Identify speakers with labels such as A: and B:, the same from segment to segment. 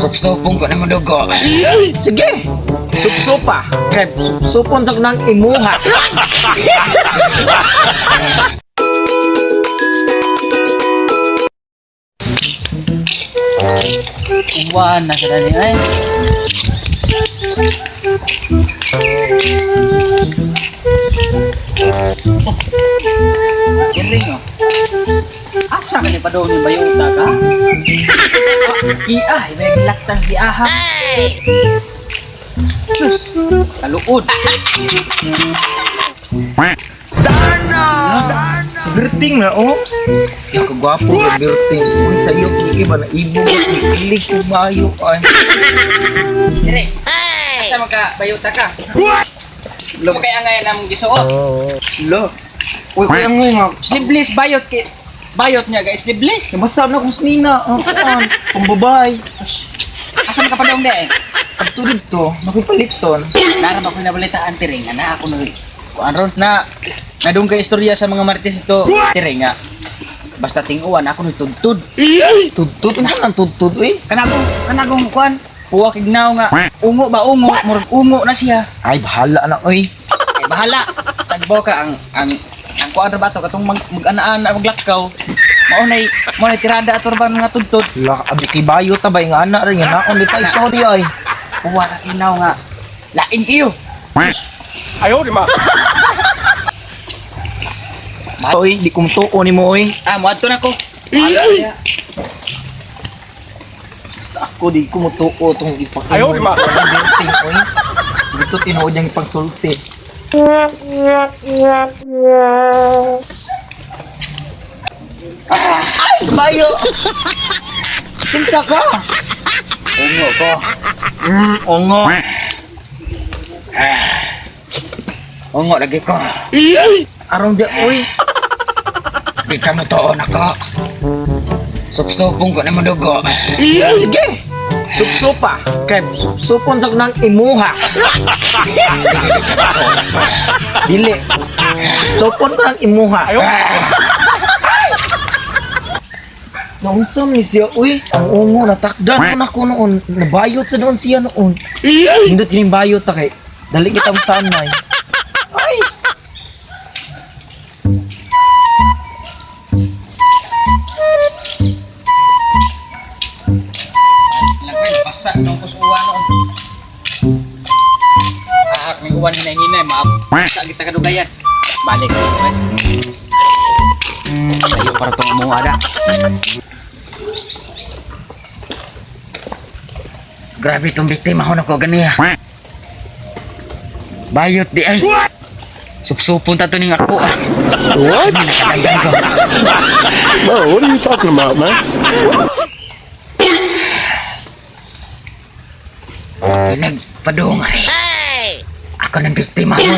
A: Supsupong ko na madugo.
B: Sige. Supsupa. Kay supsupon sa nang imuha.
C: Uwan na sila niya eh. Kiring oh. Asa ka ni pa daw ni Bayuta ka? Iya, may nilaktan si Aha. Sus, kaluod.
B: Si Berting na oh. Yung kagwapo ng Berting. Uy sa'yo, kiki ba na ibo ba? Ilig ko mayo ay.
C: Kiring, asa magka Bayuta ka? Lo kay angay nang gisuot.
B: Lo. Uy, kaya nga.
C: Sleeveless bayot ki. Bayot niya guys, sleeveless.
B: Nabasa na kung snina. Ang kaan. Pambabay.
C: Asa ka pa daw hindi eh?
B: Pagtulid to, makipaliton.
C: Naram ako nabalitaan tiring na ako na kuan na nadung kay istorya sa mga marites ito tiring nga. Basta tinguan ako ni tudtud.
B: Tutut na ang tutut uy.
C: Kanagong kuan puwa kignaw nga ungo ba murag ungo na siya.
B: Ay, bahala na uy.
C: Ay bahala. Tagbo ka ang kuan ra ba to katong mag-anaan maglakaw. Mao nay tirada ato ba mga tudtud.
B: La, abi kay bayo ta ba nga anak rin nga naon di pa istorya ay.
C: Puwa ra kinaw nga lain iyo.
D: Ayaw, di ma.
B: Uy, di ko mutuo ni mo uy.
C: Muadto na ko.
B: Basta ako di ko mutuo tong ipakita.
D: Ayaw, di ma.
B: Berting uy. Dito tinuod niyang ipagsulti. Ay, bayo! Kinsa ka?
C: Ungo ko.
B: Ongo.
C: Ungo lagi ko.
B: Arong di, uy.
A: Di ka mo toon ako. Supsupong ko na madugo.
B: Sige. Supsupa. Kay supsupon sa nang imuha. Dili. Supon ko nang imuha.
D: Ayaw.
B: Naunsam ni siya, uy. Ang ungo, natakdan ko na ko noon. Nabayot sa doon siya noon. Hindot yung bayot ta kay. Dali kitang sanay. Ay.
C: Lagay, basa nung kusuwa noon. May uwan hinay-hinay, maabasa kita kadugayan. Balik. Ayo para itong umuha.
A: Grabe itong biktima ko na ko ganiya. Bayot di ay. Supsupon ta to ning ako ah.
D: What?
A: Nakadagdag ko.
D: Bro, what are you talking about, man?
A: Pinagpadung ay. Ako ng biktima ko.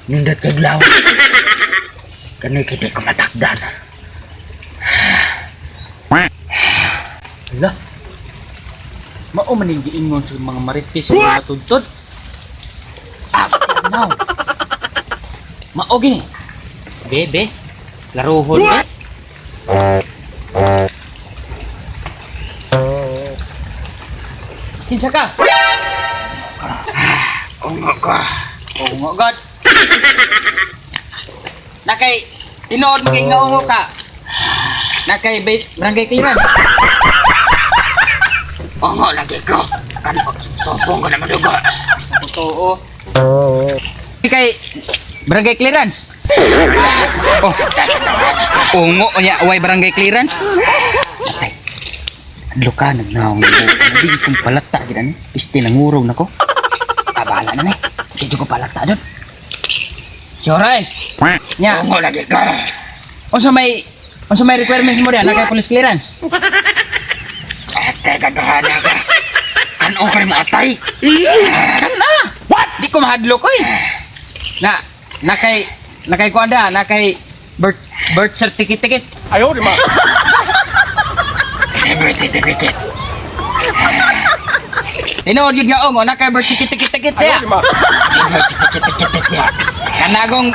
A: Nindot kay glaw. Kani kiti ko matakdan.
C: Hala. Mao man yung giingon sa mga marites sa mga tudtod. Now. Mao gini. Bebe. Laruhon be. Kinsa ka?
A: Ungo ko.
C: Oh my God. Nakay tinuod mo kay ngaungo ka. Nakay barangay clearance.
A: Ungo lagi ko. Kan supsupong ko na madugo.
C: Totoo. Kay barangay clearance. Oh. Ungo nya way barangay clearance.
A: Tay. Adlo ka nagnaong ko. Hindi kong palata gid ani. Piste nangurong nako. Abala na ni. Kidyo ko palata dun.
C: Yoray. Nya.
A: Ungo lagi ko.
C: Unsa may requirements mo diyan nakay police clearance?
A: Teka gahana ka. Ano ka mo atay?
C: Kana. What? Di ko mahadlok oy. Nakay ko anda, nakay birth certificate.
D: Ayaw, di ma.
A: Birth certificate.
C: Tinuod yun nga ongo, nakay birth certificate
D: Ayaw,
C: ya.
D: di ma.
A: Birth certificate niya.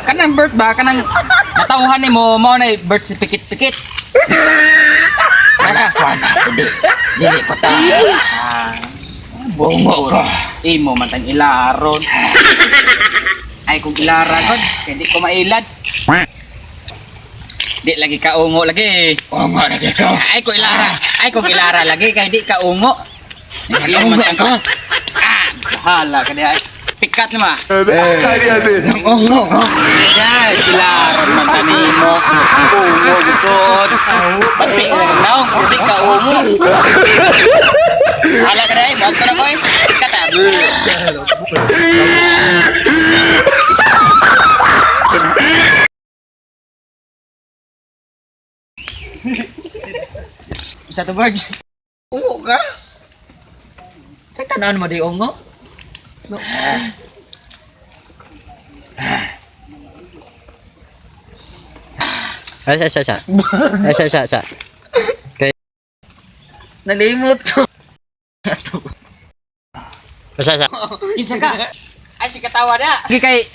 C: Kanang birth ba kanang natawhan nimo mao na birth certificate. Dili ko ta. Bungo ko. Imo man tang ilaron. Ay kung ilaran kon, hindi ko mailad. Di lagi ka ungo lagi.
A: Ungo lagi ko.
C: Ay ko ilara. Ay kung ilara lagi kay di ka ungo. Ungo ko. Bahala ka diha. Pikat lima.
A: Ungo ko.
C: Ay, ilaran man tanimo. Ungo gud. Pati ka daw, di ka ungo. Hala ka dai, mo ko na koy. Pikat ah. Satu birds.
B: Ungo ka? Sa tanan mo di ungo? No.
E: Sa.
B: Nalimot ko.
E: Sa.
C: Kinsa ka? Ay si katawa na. Lagi kay